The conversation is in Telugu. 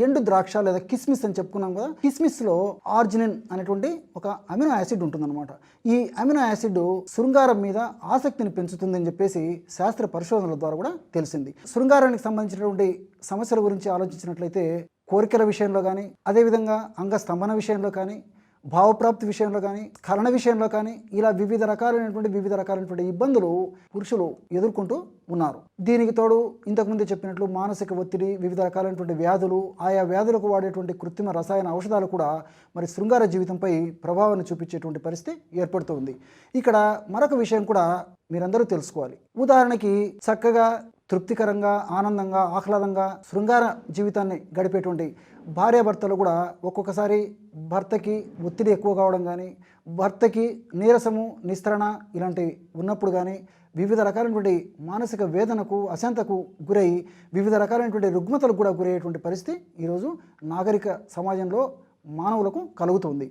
ఎండు ద్రాక్ష లేదా కిస్మిస్ అని చెప్పుకున్నాం కదా, కిస్మిస్లో ఆర్జినిన్ అనేటువంటి ఒక అమినో యాసిడ్ ఉంటుందన్నమాట. ఈ అమినో యాసిడ్ శృంగారం మీద ఆసక్తిని పెంచుతుందని చెప్పేసి శాస్త్ర పరిశోధనల ద్వారా కూడా తెలిసింది. శృంగారానికి సంబంధించినటువంటి సమస్యల గురించి ఆలోచించినట్లయితే కోరికల విషయంలో కానీ, అదేవిధంగా అంగస్తంభన విషయంలో కానీ, భావప్రాప్తి విషయంలో కానీ, స్ఖలన విషయంలో కానీ, ఇలా వివిధ రకాలైనటువంటి ఇబ్బందులు పురుషులు ఎదుర్కొంటూ ఉన్నారు. దీనికి తోడు ఇంతకుముందే చెప్పినట్లు మానసిక ఒత్తిడి, వివిధ రకాలైనటువంటి వ్యాధులు, ఆయా వ్యాధులకు వాడేటువంటి కృత్రిమ రసాయన ఔషధాలు కూడా మరి శృంగార జీవితంపై ప్రభావాన్ని చూపించేటువంటి పరిస్థితి ఏర్పడుతుంది. ఇక్కడ మరొక విషయం కూడా మీరందరూ తెలుసుకోవాలి. ఉదాహరణకి చక్కగా తృప్తికరంగా, ఆనందంగా, ఆహ్లాదంగా శృంగార జీవితాన్ని గడిపేటువంటి భార్యాభర్తలు కూడా ఒక్కొక్కసారి భర్తకి ఒత్తిడి ఎక్కువ కావడం కానీ, భర్తకి నీరసము, నిస్త్రణ ఇలాంటివి ఉన్నప్పుడు కానీ, వివిధ రకాలైనటువంటి మానసిక వేదనకు, అశాంతకు గురై వివిధ రకాలైనటువంటి రుగ్మతలకు కూడా గురయ్యేటువంటి పరిస్థితి ఈరోజు నాగరిక సమాజంలో మానవులకు కలుగుతుంది.